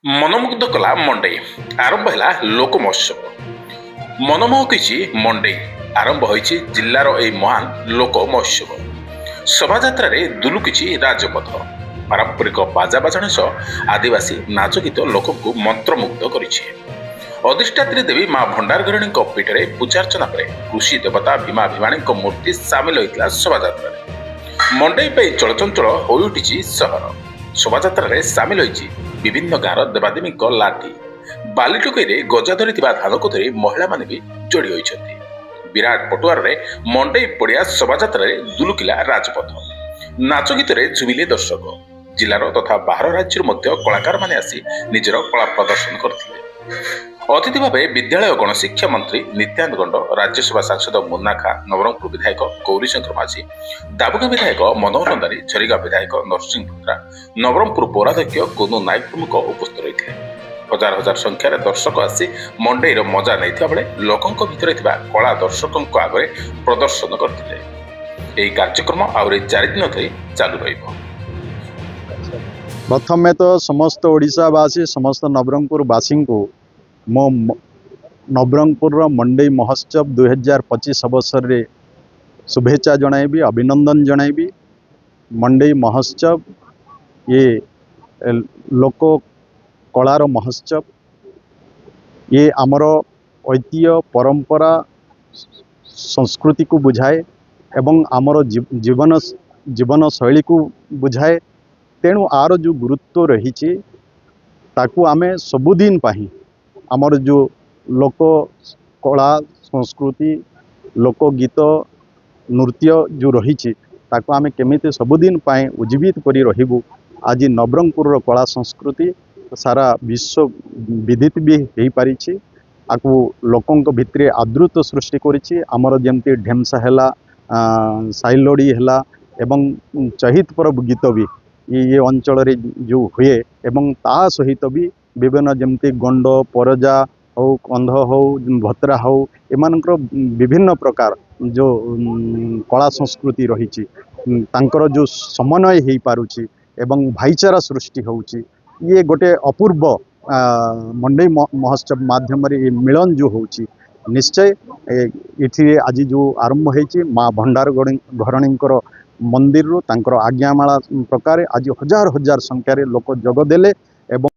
मनमुग्ध कला मंडई आरंभ है लोक महोत्सव मनमोहकी मंडई आरंभ होती जिलार यह महान लोक महोत्सव शोभा दुलुकी राजपथ पारंपरिक बाजा बाजण सह आदिवासी नाच गीत लोक मंत्रमुग्ध कर अधिष्ठात्री देवी माँ भंडारघरणी पीठ में पूजार्चना पर कृषि देवता भीमा भीवाणी मूर्ति सामिल होता शोभा मंडई चलचंचल हो उठी सहर शोभा सामिल होती विभिन्न गाँव देवादेवी लाठी बाली टोकई गजा धरी धान को धरी महिला माने भी जोड़ी होती विराट पटुआर मंडई पड़िया शोभा दुलुकिला राजपथ नाच गीत झुमिले दर्शक जिलार तथा बाहर राज्य कलाकार माने आसी निजर कला प्रदर्शन करथिले। अतिथि भाव विद्यालय गणशिक्षा मंत्री नित्यानंद गंड राज्यसभा सांसद मुन्ना खां नवरंगपुर विधायक गौरीशंकर माझी दाबुगा विधायक मनोहर नंदारी झरीगा विधायक नरसिंह पुत्रा नवरंगपुर पौराध्यक्ष कुनु नायक प्रमुख उपस्थित रही हजार हजार संख्यार दर्शक आसी मंडईर मजा नहीं बेले लोकों भितर कला दर्शकों आगे प्रदर्शन करते कार्यक्रम आहरी 4 दिन धरी चालू रहिबो। प्रथमे तो समस्त ओडिशावासी समस्त नवरंगपुरवासी को मो नवरंगपुर मंडई महोत्सव 2025 अवसर रे शुभेच्छा जणाइबी अभिनंदन जणाइबी। मंडई महोत्सव ये लोक कलार महोत्सव ये आमर ऐतिह्य परंपरा संस्कृति को बुझाए एवं आमर जीवन शैली को बुझाए। तेणु आर जो गुरुत्व रही ताकू आमे सबुदिन पाही आमर जो लोक कला संस्कृति लोकगीत नृत्य जो रही ताकू आमे केमिति सबुदिन पाए उज्जीवित करी रहिबु। आज नवरंगपुर कला संस्कृति सारा विश्व विदित भी हो पारी आकु लोकों भितर आदृत सृष्टि करिछि। आमर जेमती ढेमसा हैला साइलोड़ी हैला एवं चहित पर्व गीत भी ये अंचल रे जो हुए एवं ता सहित भी विभिन्न जमती गंड परजा हो कंध हो भत्रा हो एमानकर विभिन्न प्रकार जो कला संस्कृति रही तांकर जो समन्वय हो पारुछि एवं भाईचारा सृष्टि होउछि। ये गोटे अपूर्व मंडई महोत्सव माध्यम रे मिलन जो होउछि निश्चय इथि आज जो आरंभ होइछि माँ भंडार घरणी मंदिर तांकर आज्ञामाला प्रकार आज हजार हजार संख्यार लोक जोग देले।